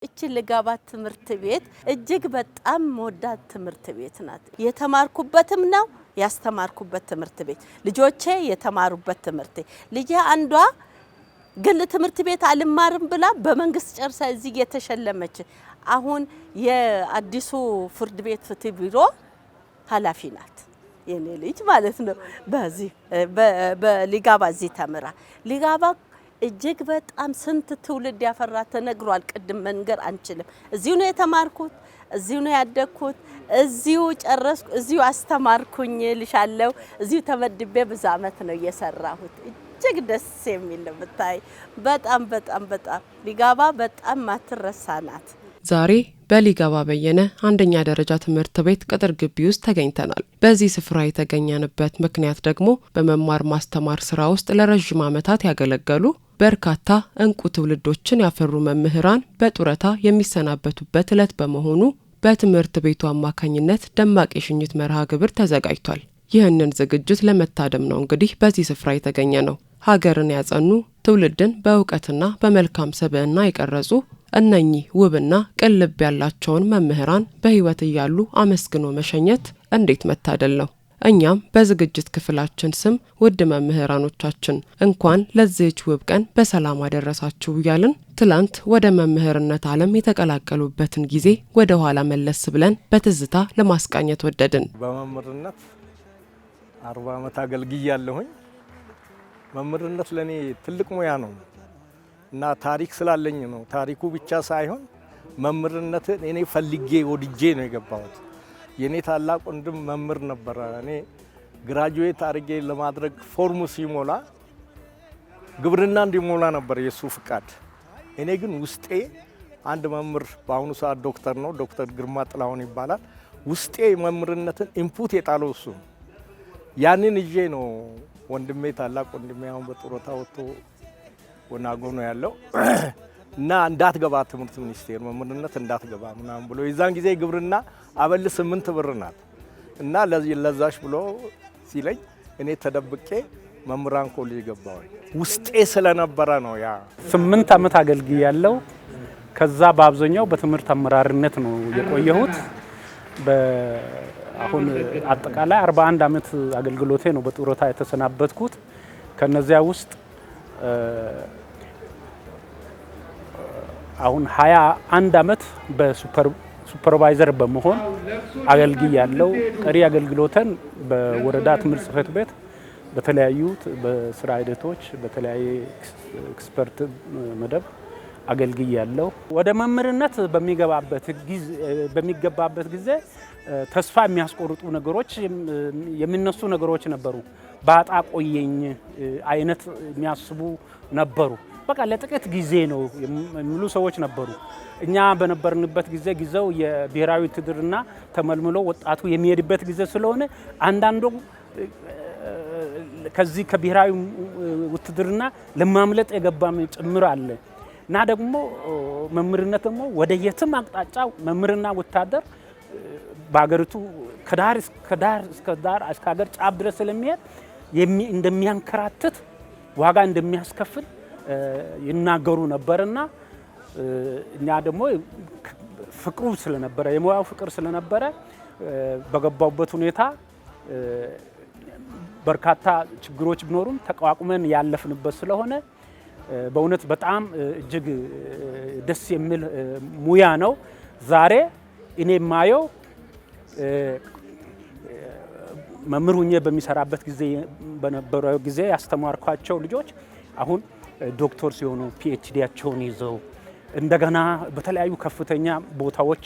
እቺ ልጋባት ትምርት ቤት እጅግ በጣም ሞዳት ትምርት ቤት ናት። የተማርኩበትም ነው ያስተማርኩበት ትምርት ቤት ልጆቼ የተማሩበት ትምርት ልጄ አንዷ ግል ትምርት ቤት አልማርም ብላ በመንግስት ጨርሳ እዚህ የተሸለመች አሁን የአዲሱ ፍርድ ቤት ፍትህ ቢሮ ኃላፊ ናት። የኔ ልጅ ማለት ነው። በዚህ በሊጋባ እዚህ ተምራ ሊጋባ እጅግ በጣም ስንት ትውልድ ያፈራ ተነግሯል። ቅድም መንገር አንችልም። እዚሁ ነው የተማርኩት፣ እዚሁ ነው ያደግኩት፣ እዚሁ ጨረስኩ፣ እዚሁ አስተማርኩኝ ልሻለው። እዚሁ ተመድቤ ብዙ አመት ነው የሰራሁት። እጅግ ደስ የሚል ነው ብታይ። በጣም በጣም በጣም ሊጋባ በጣም ማትረሳ ናት። ዛሬ በሊጋባ በየነ አንደኛ ደረጃ ትምህርት ቤት ቅጥር ግቢ ውስጥ ተገኝተናል። በዚህ ስፍራ የተገኘንበት ምክንያት ደግሞ በመማር ማስተማር ስራ ውስጥ ለረጅም ዓመታት ያገለገሉ በርካታ እንቁ ትውልዶችን ያፈሩ መምህራን በጡረታ የሚሰናበቱበት ዕለት በመሆኑ በትምህርት ቤቱ አማካኝነት ደማቅ የሽኝት መርሃ ግብር ተዘጋጅቷል። ይህንን ዝግጅት ለመታደም ነው እንግዲህ በዚህ ስፍራ የተገኘ ነው። ሀገርን ያጸኑ ትውልድን በእውቀትና በመልካም ሰብዕና የቀረጹ እነኚህ ውብና ቅልብ ያላቸውን መምህራን በህይወት እያሉ አመስግኖ መሸኘት እንዴት መታደል ነው። እኛም በዝግጅት ክፍላችን ስም ውድ መምህራኖቻችን እንኳን ለዚህች ውብ ቀን በሰላም አደረሳችሁ እያልን ትላንት ወደ መምህርነት ዓለም የተቀላቀሉበትን ጊዜ ወደ ኋላ መለስ ብለን በትዝታ ለማስቃኘት ወደድን። በመምህርነት 40 ዓመት አገልግያለሁኝ። መምህርነት ለኔ ትልቅ ሙያ ነው እና ታሪክ ስላለኝ ነው። ታሪኩ ብቻ ሳይሆን መምህርነትን እኔ ፈልጌ ወድጄ ነው የገባሁት። የኔ ታላቅ ወንድም መምህር ነበር። እኔ ግራጁዌት አድርጌ ለማድረግ ፎርሙ ሲሞላ ግብርና እንዲሞላ ነበር የሱ ፍቃድ። እኔ ግን ውስጤ አንድ መምህር በአሁኑ ሰዓት ዶክተር ነው፣ ዶክተር ግርማ ጥላሁን ይባላል። ውስጤ መምህርነትን ኢንፑት የጣለው እሱ። ያንን ይዤ ነው ወንድሜ ታላቅ ወንድሜ አሁን በጡረታ ወጥቶ ወናጎ ነው ያለው እና እንዳትገባ ትምህርት ሚኒስቴር መምህርነት እንዳትገባ ምናምን ብሎ የዛን ጊዜ ግብርና አበል 8 ብር ናት እና ለዛሽ ብሎ ሲለኝ እኔ ተደብቄ መምህራን ኮሌጅ ገባሁ። ውስጤ ስለነበረ ነው። ያ 8 ዓመት አገልግያለሁ። ከዛ በአብዛኛው በትምህርት አመራርነት ነው የቆየሁት። አሁን አጠቃላይ 41 ዓመት አገልግሎቴ ነው በጡረታ የተሰናበትኩት። ከነዚያ ውስጥ አሁን 21 ዓመት በሱፐርቫይዘር በመሆን አገልግያለሁ። ቀሪ አገልግሎተን በወረዳ ትምህርት ጽሕፈት ቤት በተለያዩ በስራ ሂደቶች በተለያየ ኤክስፐርት መደብ አገልግያለሁ። ወደ መምህርነት በሚገባበት ጊዜ ተስፋ የሚያስቆርጡ ነገሮች የሚነሱ ነገሮች ነበሩ። ባጣ ቆየኝ አይነት የሚያስቡ ነበሩ። በቃ ለጥቂት ጊዜ ነው የሚሉ ሰዎች ነበሩ። እኛ በነበርንበት ጊዜው የብሔራዊ ውትድርና ተመልምሎ ወጣቱ የሚሄድበት ጊዜ ስለሆነ አንዳንዱ ከዚህ ከብሔራዊ ውትድርና ለማምለጥ የገባም ጭምር አለ እና ደግሞ መምህርነት ደግሞ ወደ የትም አቅጣጫ መምህርና ወታደር በአገሪቱ ከዳር እስከ ሀገር ጫፍ ድረስ ስለሚሄድ እንደሚያንከራትት ዋጋ እንደሚያስከፍል ይናገሩ ነበርና እኛ ደግሞ ፍቅሩ ስለነበረ የሙያው ፍቅር ስለነበረ በገባውበት ሁኔታ በርካታ ችግሮች ቢኖሩም ተቋቁመን ያለፍንበት ስለሆነ በእውነት በጣም እጅግ ደስ የሚል ሙያ ነው። ዛሬ እኔ ማየው መምህር ሆኜ በሚሰራበት ጊዜ በነበረው ጊዜ ያስተማርኳቸው ልጆች አሁን ዶክተር ሲሆኑ ፒኤችዲያቸውን ይዘው እንደገና በተለያዩ ከፍተኛ ቦታዎች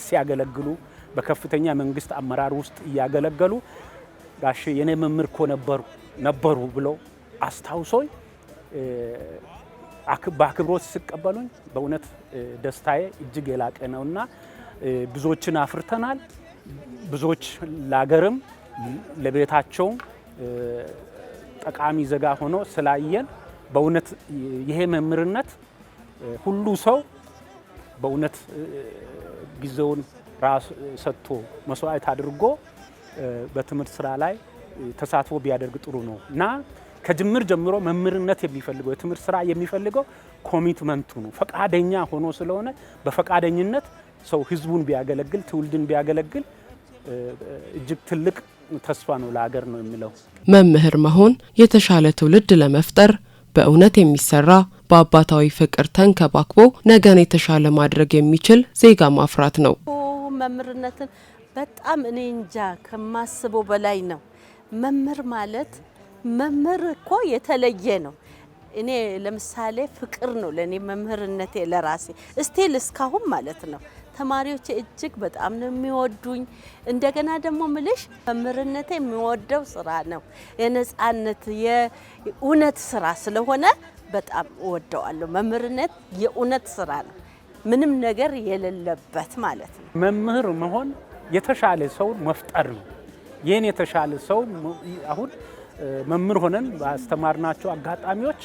ሲያገለግሉ በከፍተኛ መንግስት አመራር ውስጥ ያገለገሉ ጋሽ የኔ መምህር እኮ ነበሩ ብለው አስታውሶኝ በአክብሮት ሲቀበሉኝ በእውነት ደስታዬ እጅግ የላቀ ነውና ብዙዎችን አፍርተናል። ብዙዎች ለሀገርም ለቤታቸውም ጠቃሚ ዜጋ ሆኖ ስላየን በእውነት ይሄ መምህርነት ሁሉ ሰው በእውነት ጊዜውን ራስ ሰጥቶ መስዋዕት አድርጎ በትምህርት ስራ ላይ ተሳትፎ ቢያደርግ ጥሩ ነው እና ከጅምር ጀምሮ መምህርነት የሚፈልገው የትምህርት ስራ የሚፈልገው ኮሚትመንቱ ነው ፈቃደኛ ሆኖ ስለሆነ በፈቃደኝነት ሰው ህዝቡን ቢያገለግል ትውልድን ቢያገለግል እጅግ ትልቅ ተስፋ ነው ለሀገር ነው የሚለው። መምህር መሆን የተሻለ ትውልድ ለመፍጠር በእውነት የሚሰራ በአባታዊ ፍቅር ተንከባክቦ ነገን የተሻለ ማድረግ የሚችል ዜጋ ማፍራት ነው። መምህርነትን በጣም እኔ እንጃ ከማስበው በላይ ነው። መምህር ማለት መምህር እኮ የተለየ ነው። እኔ ለምሳሌ ፍቅር ነው ለኔ መምህርነቴ ለራሴ እስቲል እስካሁን ማለት ነው። ተማሪዎች እጅግ በጣም ነው የሚወዱኝ። እንደገና ደግሞ ምልሽ መምህርነቴ የሚወደው ስራ ነው። የነጻነት የእውነት ስራ ስለሆነ በጣም እወደዋለሁ። መምህርነት የእውነት ስራ ነው፣ ምንም ነገር የሌለበት ማለት ነው። መምህር መሆን የተሻለ ሰው መፍጠር ነው። ይሄን የተሻለ ሰው አሁን መምህር ሆነን ባስተማርናቸው አጋጣሚዎች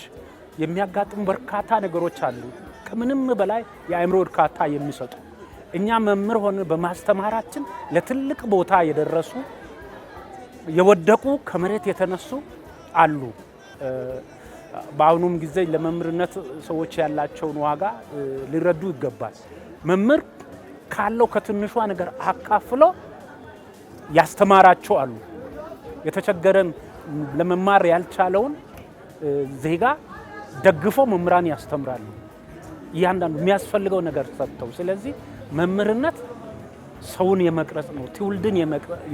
የሚያጋጥሙ በርካታ ነገሮች አሉ። ከምንም በላይ የአእምሮ እርካታ የሚሰጡ እኛ መምህር ሆነን በማስተማራችን ለትልቅ ቦታ የደረሱ የወደቁ ከመሬት የተነሱ አሉ። በአሁኑም ጊዜ ለመምህርነት ሰዎች ያላቸውን ዋጋ ሊረዱ ይገባል። መምህር ካለው ከትንሿ ነገር አካፍሎ ያስተማራቸው አሉ። የተቸገረን ለመማር ያልቻለውን ዜጋ ደግፎ መምህራን ያስተምራሉ። እያንዳንዱ የሚያስፈልገው ነገር ሰጥተው። ስለዚህ መምህርነት ሰውን የመቅረጽ ነው፣ ትውልድን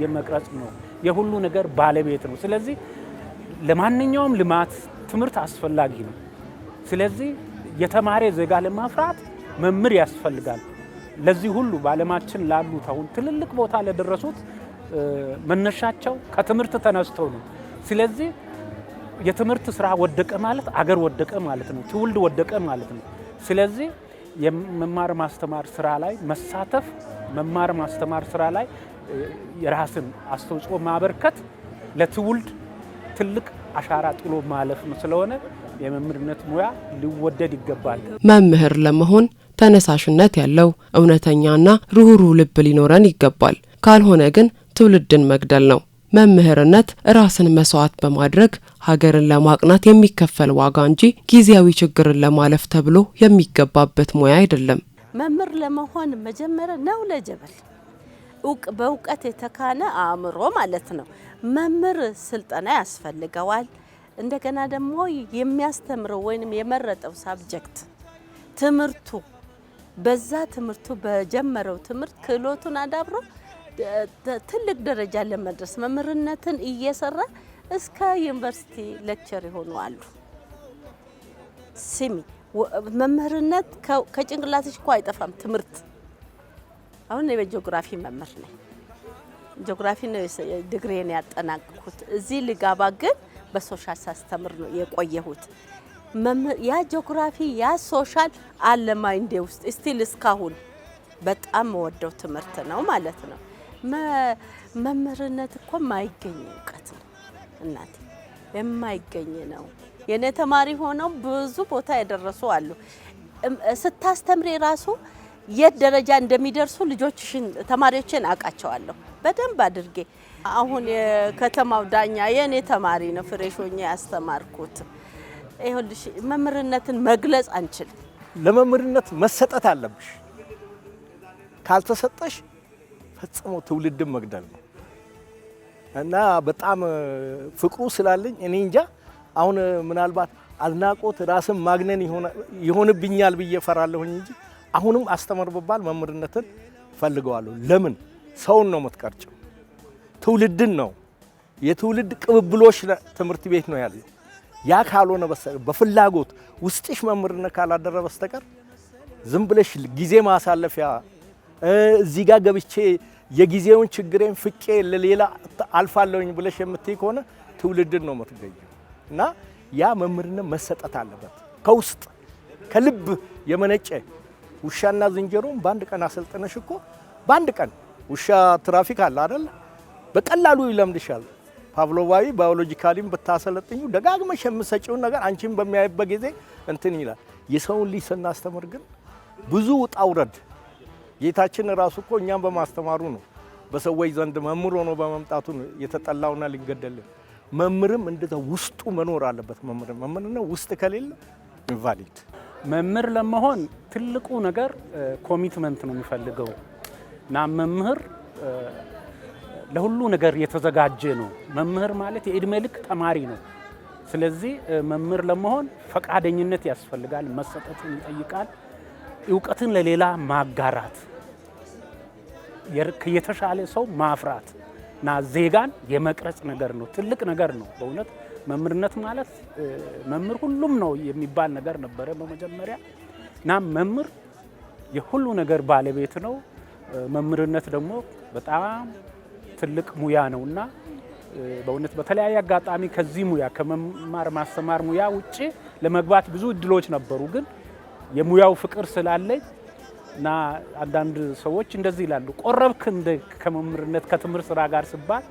የመቅረጽ ነው፣ የሁሉ ነገር ባለቤት ነው። ስለዚህ ለማንኛውም ልማት ትምህርት አስፈላጊ ነው። ስለዚህ የተማረ ዜጋ ለማፍራት መምህር ያስፈልጋል። ለዚህ ሁሉ በዓለማችን ላሉት አሁን ትልልቅ ቦታ ለደረሱት መነሻቸው ከትምህርት ተነስተው ነው። ስለዚህ የትምህርት ስራ ወደቀ ማለት አገር ወደቀ ማለት ነው፣ ትውልድ ወደቀ ማለት ነው። ስለዚህ የመማር ማስተማር ስራ ላይ መሳተፍ፣ መማር ማስተማር ስራ ላይ የራስን አስተዋጽኦ ማበርከት ለትውልድ ትልቅ አሻራ ጥሎ ማለፍ ነው። ስለሆነ የመምህርነት ሙያ ሊወደድ ይገባል። መምህር ለመሆን ተነሳሽነት ያለው እውነተኛና ሩህሩህ ልብ ሊኖረን ይገባል። ካልሆነ ግን ትውልድን መግደል ነው። መምህርነት ራስን መስዋዕት በማድረግ ሀገርን ለማቅናት የሚከፈል ዋጋ እንጂ ጊዜያዊ ችግርን ለማለፍ ተብሎ የሚገባበት ሙያ አይደለም። መምህር ለመሆን መጀመሪያ ነው ለጀበል በእውቀት የተካነ አእምሮ ማለት ነው። መምህር ስልጠና ያስፈልገዋል። እንደገና ደግሞ የሚያስተምረው ወይንም የመረጠው ሳብጀክት ትምህርቱ በዛ ትምህርቱ በጀመረው ትምህርት ክህሎቱን አዳብሮ ትልቅ ደረጃ ለመድረስ መምህርነትን እየሰራ እስከ ዩኒቨርሲቲ ሌክቸር ይሆኑ አሉ። ሲሚ መምህርነት ከጭንቅላትሽ እኮ አይጠፋም ትምህርት። አሁን የጂኦግራፊ መምህር ነኝ። ጂኦግራፊ ነው ዲግሪን ያጠናቀቅኩት። እዚህ ልጋባ ግን በሶሻል ሳስተምር ነው የቆየሁት። ያ ጂኦግራፊ ያ ሶሻል አለ ማይንዴ ውስጥ ስቲል እስካሁን በጣም ወደው ትምህርት ነው ማለት ነው። መምህርነት እኮ የማይገኝ እውቀት ነው እናቴ፣ የማይገኝ ነው። የኔ ተማሪ ሆነው ብዙ ቦታ የደረሱ አሉ። ስታስተምሪ ራሱ የት ደረጃ እንደሚደርሱ ልጆችሽን ተማሪዎችን አውቃቸዋለሁ በደንብ አድርጌ። አሁን የከተማው ዳኛ የኔ ተማሪ ነው፣ ፍሬሾኛ ያስተማርኩት። ይኸውልሽ መምህርነትን መግለጽ አንችልም። ለመምህርነት መሰጠት አለብሽ። ካልተሰጠሽ ፈጽሞ ትውልድን መግደል ነው እና በጣም ፍቅሩ ስላለኝ እኔ እንጃ አሁን ምናልባት አድናቆት ራስን ማግነን ይሆንብኛል ብዬ ፈራለሁኝ እንጂ አሁንም አስተምር ብባል መምህርነትን ፈልገዋለሁ። ለምን ሰውን ነው የምትቀርጨው፣ ትውልድን ነው። የትውልድ ቅብብሎሽ ትምህርት ቤት ነው ያለው። ያ ካልሆነ በስተቀር በፍላጎት ውስጥሽ መምህርነት ካላደረ በስተቀር ዝም ብለሽ ጊዜ ማሳለፊያ እዚህ ጋር ገብቼ የጊዜውን ችግሬን ፍቄ ለሌላ አልፋለሁኝ ብለሽ የምትይ ከሆነ ትውልድን ነው የምትገኘው። እና ያ መምህርነት መሰጠት አለበት ከውስጥ ከልብ የመነጨ። ውሻና ዝንጀሮን በአንድ ቀን አሰልጥነሽ እኮ በአንድ ቀን ውሻ ትራፊክ አለ አይደል? በቀላሉ ይለምድሻል። ፓቭሎቫዊ ባዮሎጂካሊም ብታሰለጥኙ ደጋግመሽ የምትሰጪውን ነገር አንቺን በሚያይበት ጊዜ እንትን ይላል። የሰውን ልጅ ስናስተምር ግን ብዙ ውጣ ውረድ ጌታችን ራሱ እኮ እኛም በማስተማሩ ነው በሰዎች ዘንድ መምህር ሆኖ በመምጣቱ ነው የተጠላውና ሊገደልን። መምህርም እንደዛ ውስጡ መኖር አለበት። መምህርነት ውስጥ ከሌለ ኢንቫሊድ። መምህር ለመሆን ትልቁ ነገር ኮሚትመንት ነው የሚፈልገው እና መምህር ለሁሉ ነገር የተዘጋጀ ነው። መምህር ማለት የእድሜ ልክ ተማሪ ነው። ስለዚህ መምህር ለመሆን ፈቃደኝነት ያስፈልጋል፣ መሰጠትን ይጠይቃል። እውቀትን ለሌላ ማጋራት፣ የተሻለ ሰው ማፍራት እና ዜጋን የመቅረጽ ነገር ነው። ትልቅ ነገር ነው በእውነት መምህርነት ማለት መምህር ሁሉም ነው የሚባል ነገር ነበረ በመጀመሪያ እና መምህር የሁሉ ነገር ባለቤት ነው። መምህርነት ደግሞ በጣም ትልቅ ሙያ ነውና በእውነት በተለያየ አጋጣሚ ከዚህ ሙያ ከመማር ማስተማር ሙያ ውጪ ለመግባት ብዙ እድሎች ነበሩ። ግን የሙያው ፍቅር ስላለኝ እና አንዳንድ ሰዎች እንደዚህ ይላሉ፣ ቆረብክ እንደ ከመምህርነት ከትምህርት ስራ ጋር ሲባል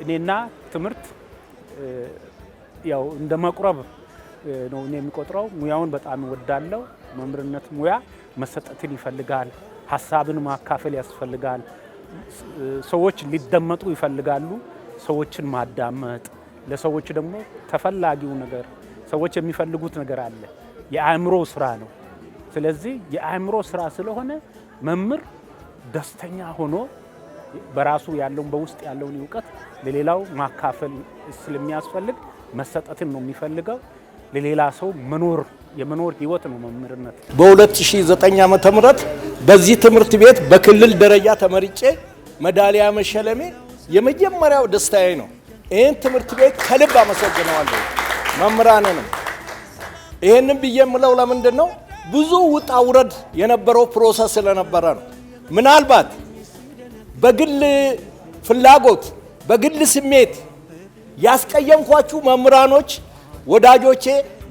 እኔና ትምህርት ያው እንደ መቁረብ ነው እኔ የሚቆጥረው። ሙያውን በጣም እወዳለሁ። መምህርነት ሙያ መሰጠትን ይፈልጋል፣ ሀሳብን ማካፈል ያስፈልጋል። ሰዎች ሊደመጡ ይፈልጋሉ። ሰዎችን ማዳመጥ፣ ለሰዎች ደግሞ ተፈላጊው ነገር ሰዎች የሚፈልጉት ነገር አለ። የአእምሮ ስራ ነው። ስለዚህ የአእምሮ ስራ ስለሆነ መምህር ደስተኛ ሆኖ በራሱ ያለውን በውስጥ ያለውን እውቀት ለሌላው ማካፈል ስለሚያስፈልግ መሰጠትን ነው የሚፈልገው። ለሌላ ሰው የመኖር ህይወት ነው መምህርነት። በ2009 ዓመተ ምህረት በዚህ ትምህርት ቤት በክልል ደረጃ ተመርጬ ሜዳሊያ መሸለሜ የመጀመሪያው ደስታዬ ነው። ይህን ትምህርት ቤት ከልብ አመሰግነዋለሁ። መምህራንንም ይህንን ብዬ የምለው ለምንድን ነው? ብዙ ውጣ ውረድ የነበረው ፕሮሰስ ስለነበረ ነው። ምናልባት በግል ፍላጎት በግል ስሜት ያስቀየምኳችሁ መምህራኖች፣ ወዳጆቼ፣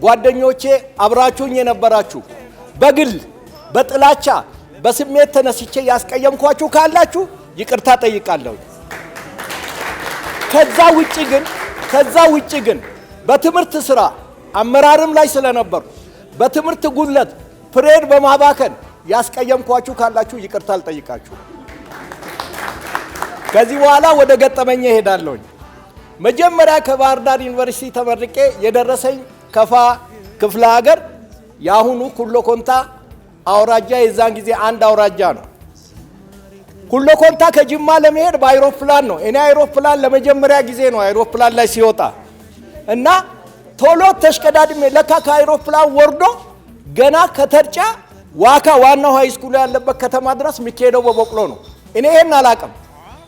ጓደኞቼ አብራችሁኝ የነበራችሁ በግል በጥላቻ በስሜት ተነስቼ ያስቀየምኳችሁ ካላችሁ ይቅርታ ጠይቃለሁ። ከዛ ውጪ ግን በትምህርት ስራ አመራርም ላይ ስለነበሩ በትምህርት ጉድለት ፍሬድ በማባከን ያስቀየምኳችሁ ካላችሁ ይቅርታ አልጠይቃችሁ። ከዚህ በኋላ ወደ ገጠመኝ እሄዳለሁ። መጀመሪያ ከባህር ዳር ዩኒቨርሲቲ ተመርቄ የደረሰኝ ከፋ ክፍለ ሀገር ያሁኑ ኩሎ ኮንታ አውራጃ የዛን ጊዜ አንድ አውራጃ ነው። ኩሎ ኮንታ ከጅማ ለመሄድ በአይሮፕላን ነው። እኔ አይሮፕላን ለመጀመሪያ ጊዜ ነው አይሮፕላን ላይ ሲወጣ እና ቶሎ ተሽቀዳድሜ ለካ ከአይሮፕላን ወርዶ ገና ከተርጫ ዋካ ዋናው ሃይ ስኩል ያለበት ከተማ ድረስ የሚሄደው በበቅሎ ነው። እኔ ይሄን አላውቅም።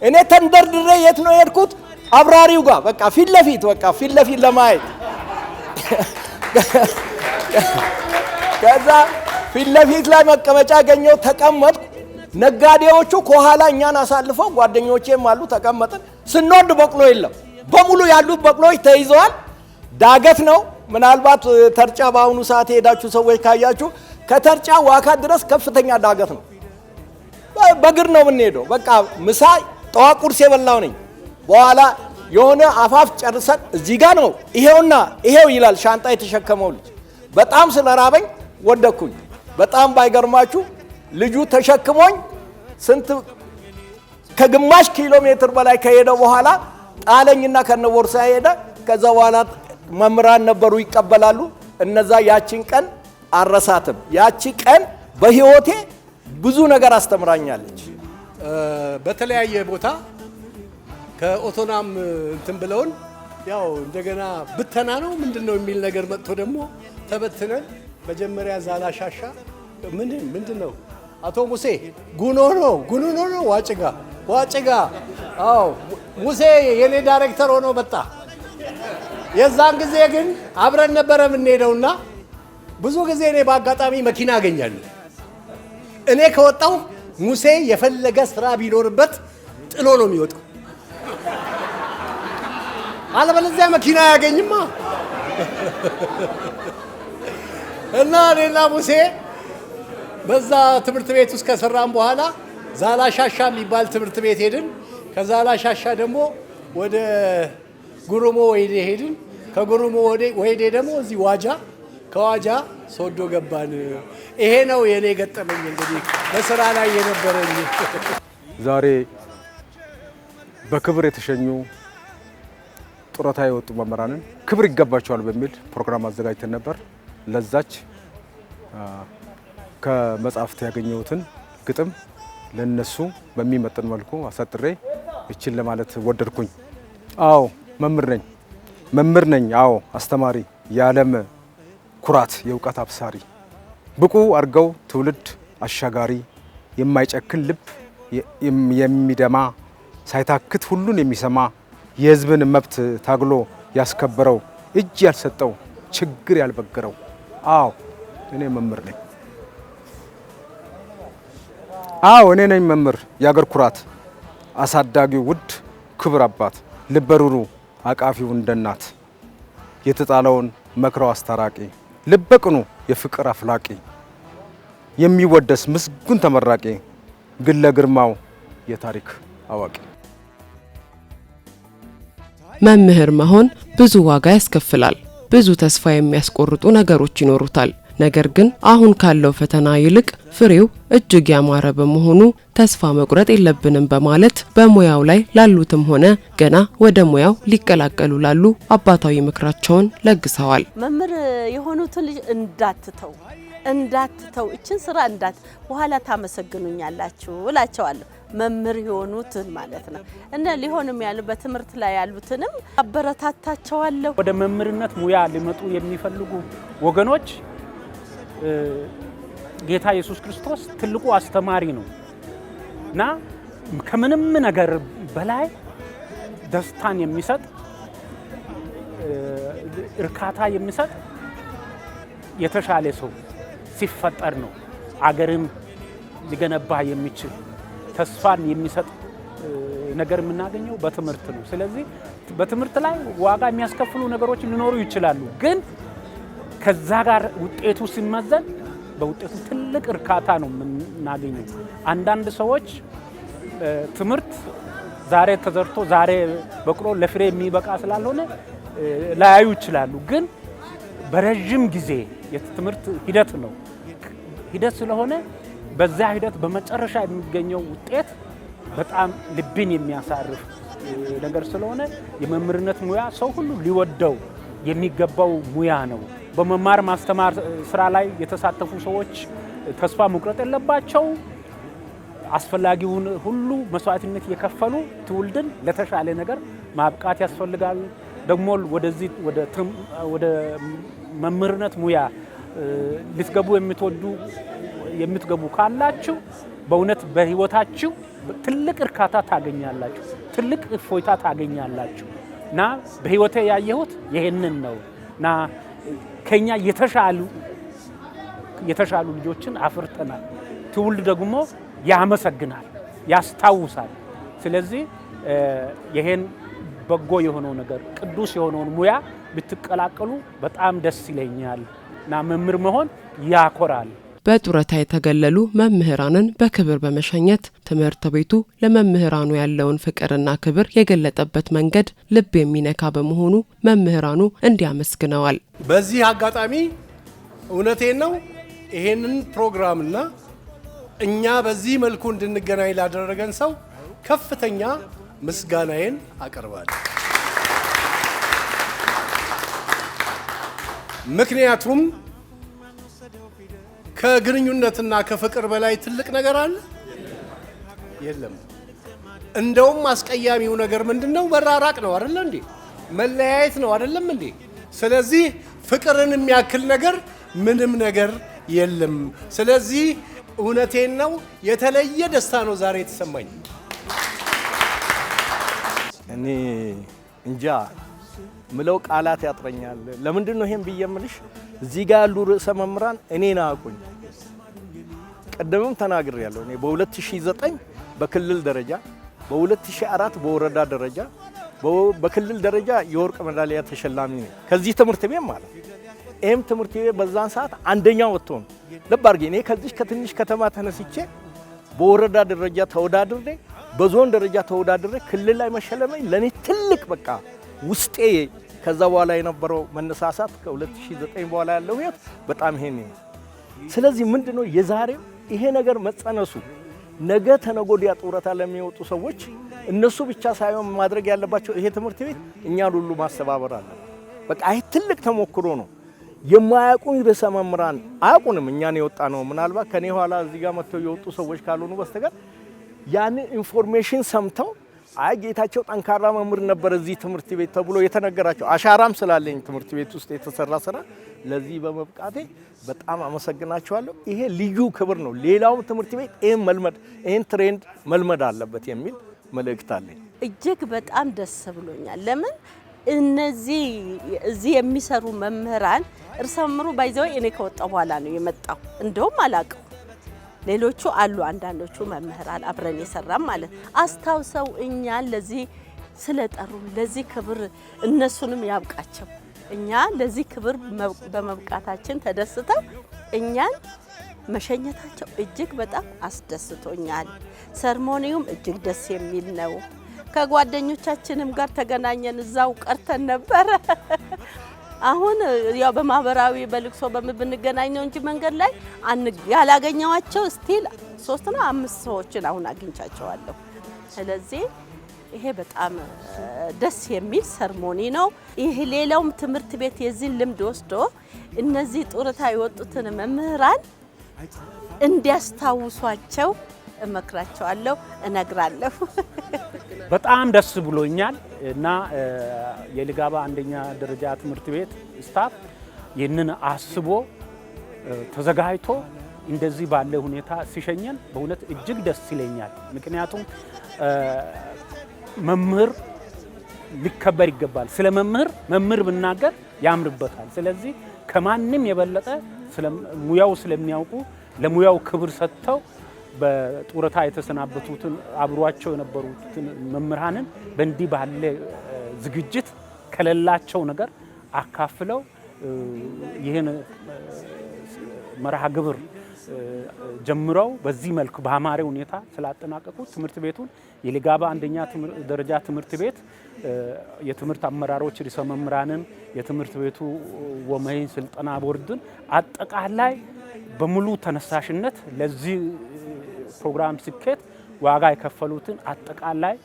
እኔ ተንደርድሬ የት ነው የሄድኩት? አብራሪው ጋር በቃ ፊት ለፊት ለማየት ከዛ ፊት ለፊት ላይ መቀመጫ አገኘው፣ ተቀመጥኩ። ነጋዴዎቹ ከኋላ እኛን አሳልፈው ጓደኞቼም አሉ ተቀመጥን። ስንወርድ በቅሎ የለም፣ በሙሉ ያሉት በቅሎች ተይዘዋል። ዳገት ነው። ምናልባት ተርጫ በአሁኑ ሰዓት የሄዳችሁ ሰዎች ካያችሁ ከተርጫ ዋካ ድረስ ከፍተኛ ዳገት ነው። በእግር ነው የምንሄደው። በቃ ምሳ ጠዋት ቁርስ የበላው ነኝ። በኋላ የሆነ አፋፍ ጨርሰን እዚህ ጋር ነው ይሄውና ይሄው ይላል ሻንጣ የተሸከመው ልጅ። በጣም ስለራበኝ ወደኩኝ። በጣም ባይገርማችሁ ልጁ ተሸክሞኝ ስንት ከግማሽ ኪሎ ሜትር በላይ ከሄደ በኋላ ጣለኝና ከነቦርሳ ሄደ። ከዛ በኋላ መምህራን ነበሩ ይቀበላሉ። እነዛ ያቺን ቀን አረሳትም። ያቺ ቀን በህይወቴ ብዙ ነገር አስተምራኛለች። በተለያየ ቦታ ከኦቶናም እንትን ብለውን ያው እንደገና ብተና ነው ምንድነው የሚል ነገር መጥቶ ደግሞ ተበትነን መጀመሪያ ዛላሻሻ ምንድነው አቶ ሙሴ ጉኖ ነው ዋጭጋ አዎ ሙሴ የኔ ዳይሬክተር ሆኖ መጣ። የዛን ጊዜ ግን አብረን ነበረ የምንሄደውና ብዙ ጊዜ እኔ በአጋጣሚ መኪና አገኛለሁ። እኔ ከወጣው ሙሴ የፈለገ ስራ ቢኖርበት ጥሎ ነው የሚወጣው። አለበለዚያ መኪና ያገኝማ እና እኔና ሙሴ በዛ ትምህርት ቤት ውስጥ ከሰራን በኋላ ዛላሻሻ የሚባል ትምህርት ቤት ሄድን። ከዛላሻሻ ደግሞ ወደ ጉሩሞ ወይዴ ሄድን። ከጉሩሞ ወይዴ ደግሞ እዚህ ዋጃ፣ ከዋጃ ሶዶ ገባን። ይሄ ነው የኔ ገጠመኝ እንግዲህ በስራ ላይ የነበረኝ። ዛሬ በክብር የተሸኙ ጡረታ የወጡ መምህራንን ክብር ይገባቸዋል በሚል ፕሮግራም አዘጋጅተን ነበር። ለዛች ከመጽሐፍት ያገኘሁትን ግጥም ለነሱ በሚመጥን መልኩ አሳጥሬ እችን ለማለት ወደድኩኝ። አዎ መምህር ነኝ። አዎ አስተማሪ፣ የዓለም ኩራት፣ የእውቀት አብሳሪ፣ ብቁ አርገው ትውልድ አሻጋሪ፣ የማይጨክን ልብ የሚደማ ሳይታክት ሁሉን የሚሰማ የሕዝብን መብት ታግሎ ያስከበረው እጅ ያልሰጠው ችግር ያልበገረው። አዎ እኔ መምህር ነኝ። አዎ እኔ ነኝ መምህር፣ የአገር ኩራት፣ አሳዳጊው ውድ ክብር አባት፣ ልበሩሩ አቃፊው እንደናት፣ የተጣለውን መክረው አስታራቂ፣ ልበቅኑ የፍቅር አፍላቂ፣ የሚወደስ ምስጉን ተመራቂ፣ ግለ ግርማው የታሪክ አዋቂ። መምህር መሆን ብዙ ዋጋ ያስከፍላል። ብዙ ተስፋ የሚያስቆርጡ ነገሮች ይኖሩታል። ነገር ግን አሁን ካለው ፈተና ይልቅ ፍሬው እጅግ ያማረ በመሆኑ ተስፋ መቁረጥ የለብንም በማለት በሙያው ላይ ላሉትም ሆነ ገና ወደ ሙያው ሊቀላቀሉ ላሉ አባታዊ ምክራቸውን ለግሰዋል። መምህር የሆኑትን ልጅ እንዳትተው እችን ስራ በኋላ ታመሰግኑኛላችሁ እላቸዋለሁ። መምህር የሆኑትን ማለት ነው እና ሊሆንም ያሉ በትምህርት ላይ ያሉትንም አበረታታቸዋለሁ። ወደ መምህርነት ሙያ ሊመጡ የሚፈልጉ ወገኖች ጌታ ኢየሱስ ክርስቶስ ትልቁ አስተማሪ ነው እና ከምንም ነገር በላይ ደስታን የሚሰጥ እርካታ የሚሰጥ የተሻለ ሰው ሲፈጠር ነው። አገርም ሊገነባ የሚችል ተስፋን የሚሰጥ ነገር የምናገኘው በትምህርት ነው። ስለዚህ በትምህርት ላይ ዋጋ የሚያስከፍሉ ነገሮች ሊኖሩ ይችላሉ፣ ግን ከዛ ጋር ውጤቱ ሲመዘን በውጤቱ ትልቅ እርካታ ነው የምናገኘው። አንዳንድ ሰዎች ትምህርት ዛሬ ተዘርቶ ዛሬ በቅሎ ለፍሬ የሚበቃ ስላልሆነ ላያዩ ይችላሉ፣ ግን በረጅም ጊዜ የትምህርት ሂደት ነው። ሂደት ስለሆነ በዛ ሂደት በመጨረሻ የሚገኘው ውጤት በጣም ልብን የሚያሳርፍ ነገር ስለሆነ የመምህርነት ሙያ ሰው ሁሉ ሊወደው የሚገባው ሙያ ነው። በመማር ማስተማር ስራ ላይ የተሳተፉ ሰዎች ተስፋ መቁረጥ የለባቸው። አስፈላጊውን ሁሉ መስዋዕትነት የከፈሉ ትውልድን ለተሻለ ነገር ማብቃት ያስፈልጋል። ደግሞ ወደዚህ ወደ መምህርነት ሙያ ልትገቡ የምትገቡ ካላችሁ በእውነት በህይወታችሁ ትልቅ እርካታ ታገኛላችሁ፣ ትልቅ እፎይታ ታገኛላችሁ እና በህይወቴ ያየሁት ይሄንን ነው እና ከኛ የተሻሉ ልጆችን አፍርተናል። ትውልድ ደግሞ ያመሰግናል፣ ያስታውሳል። ስለዚህ ይሄን በጎ የሆነው ነገር ቅዱስ የሆነውን ሙያ ብትቀላቀሉ በጣም ደስ ይለኛል እና መምህር መሆን ያኮራል። በጡረታ የተገለሉ መምህራንን በክብር በመሸኘት ትምህርት ቤቱ ለመምህራኑ ያለውን ፍቅርና ክብር የገለጠበት መንገድ ልብ የሚነካ በመሆኑ መምህራኑ እንዲያመስግነዋል። በዚህ አጋጣሚ እውነቴን ነው ይሄንን ፕሮግራምና እኛ በዚህ መልኩ እንድንገናኝ ላደረገን ሰው ከፍተኛ ምስጋናዬን አቀርባለሁ። ምክንያቱም ከግንኙነትና ከፍቅር በላይ ትልቅ ነገር አለ? የለም። እንደውም አስቀያሚው ነገር ምንድነው? መራራቅ ነው አይደል እንዴ? መለያየት ነው አይደለም እንዴ? ስለዚህ ፍቅርን የሚያክል ነገር ምንም ነገር የለም። ስለዚህ እውነቴን ነው የተለየ ደስታ ነው ዛሬ የተሰማኝ። እኔ እንጃ ምለው ቃላት ያጥረኛል። ለምንድን ነው ይሄን ብየምልሽ እዚህ ጋር ያሉ ርዕሰ መምህራን እኔን አያውቁኝ። ቀደምም ተናግሬያለሁ። እኔ በ2009 በክልል ደረጃ፣ በ2004 በወረዳ ደረጃ፣ በክልል ደረጃ የወርቅ ሜዳሊያ ተሸላሚ ነኝ ከዚህ ትምህርት ቤት ማለት ነው። ይሄም ትምህርት ቤት በዛን ሰዓት አንደኛ ወጥቶ ነው። ልብ አድርጌ እኔ ከዚህ ከትንሽ ከተማ ተነስቼ በወረዳ ደረጃ ተወዳድሬ በዞን ደረጃ ተወዳድሬ ክልል ላይ መሸለመኝ ለኔ ትልቅ በቃ ውስጤ ከዛ በኋላ የነበረው መነሳሳት ከ2009 በኋላ ያለው ህይወት በጣም ይሄን ነው። ስለዚህ ምንድነው የዛሬው ይሄ ነገር መጸነሱ ነገ ተነጎዲያ ጡረታ ለሚወጡ ሰዎች እነሱ ብቻ ሳይሆን ማድረግ ያለባቸው ይሄ ትምህርት ቤት እኛን ሁሉ ማስተባበር አለ። በቃ ይሄ ትልቅ ተሞክሮ ነው። የማያውቁን ርዕሰ መምህራን አያውቁንም። እኛን የወጣ ነው ምናልባት ከኔ ኋላ እዚህ ጋር መጥተው የወጡ ሰዎች ካልሆኑ በስተቀር ያንን ኢንፎርሜሽን ሰምተው አይ ጌታቸው ጠንካራ መምህር ነበር እዚህ ትምህርት ቤት ተብሎ የተነገራቸው አሻራም ስላለኝ ትምህርት ቤት ውስጥ የተሰራ ስራ ለዚህ በመብቃቴ በጣም አመሰግናቸዋለሁ። ይሄ ልዩ ክብር ነው። ሌላው ትምህርት ቤት ይሄን ትሬንድ መልመድ አለበት የሚል መልእክት አለኝ። እጅግ በጣም ደስ ብሎኛል። ለምን እነዚህ እዚህ የሚሰሩ መምህራን ርዕሰ መምህሩ ባይዘው እኔ ከወጣ በኋላ ነው የመጣው። እንደውም አላውቀው ሌሎቹ አሉ አንዳንዶቹ መምህራን አብረን የሰራም ማለት አስታውሰው እኛን ለዚህ ስለጠሩ ለዚህ ክብር እነሱንም ያብቃቸው። እኛ ለዚህ ክብር በመብቃታችን ተደስተው እኛን መሸኘታቸው እጅግ በጣም አስደስቶኛል። ሰርሞኒውም እጅግ ደስ የሚል ነው። ከጓደኞቻችንም ጋር ተገናኘን፣ እዛው ቀርተን ነበር። አሁን ያው በማህበራዊ በልቅሶ ብንገናኝ ነው እንጂ መንገድ ላይ ያላገኘዋቸው ስቲል 3 እና 5 ሰዎችን አሁን አግኝቻቸዋለሁ። ስለዚህ ይሄ በጣም ደስ የሚል ሰርሞኒ ነው። ይሄ ሌላውም ትምህርት ቤት የዚህን ልምድ ወስዶ እነዚህ ጡረታ የወጡትን መምህራን እንዲያስታውሷቸው እመክራቸዋለሁ፣ እነግራለሁ። በጣም ደስ ብሎኛል እና የሊጋባ አንደኛ ደረጃ ትምህርት ቤት ስታፍ ይህንን አስቦ ተዘጋጅቶ እንደዚህ ባለ ሁኔታ ሲሸኘን በእውነት እጅግ ደስ ይለኛል። ምክንያቱም መምህር ሊከበር ይገባል። ስለ መምህር ብናገር ያምርበታል። ስለዚህ ከማንም የበለጠ ሙያው ስለሚያውቁ ለሙያው ክብር ሰጥተው በጡረታ የተሰናበቱትን አብሯቸው የነበሩትን መምህራንን በእንዲህ ባለ ዝግጅት ከሌላቸው ነገር አካፍለው ይህን መርሃ ግብር ጀምረው በዚህ መልኩ በአማረ ሁኔታ ስላጠናቀቁት ትምህርት ቤቱን የሊጋባ አንደኛ ደረጃ ትምህርት ቤት የትምህርት አመራሮች ርዕሰ መምህራንን የትምህርት ቤቱ ወመይን ስልጠና ቦርድን አጠቃላይ በሙሉ ተነሳሽነት ለዚህ ፕሮግራም ስኬት ዋጋ የከፈሉትን አጠቃላይ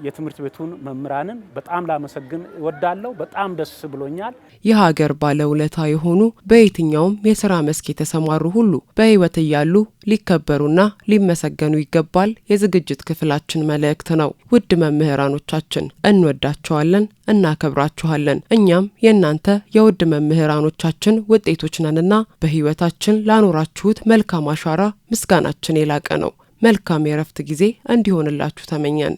የትምህርት ቤቱን መምህራንን በጣም ላመሰግን እወዳለሁ። በጣም ደስ ብሎኛል። የሀገር ባለውለታ የሆኑ በየትኛውም የሥራ መስክ የተሰማሩ ሁሉ በሕይወት እያሉ ሊከበሩና ሊመሰገኑ ይገባል የዝግጅት ክፍላችን መልእክት ነው። ውድ መምህራኖቻችን እንወዳችኋለን፣ እናከብራችኋለን። እኛም የእናንተ የውድ መምህራኖቻችን ውጤቶች ነንና በሕይወታችን ላኖራችሁት መልካም አሻራ ምስጋናችን የላቀ ነው። መልካም የረፍት ጊዜ እንዲሆንላችሁ ተመኘን።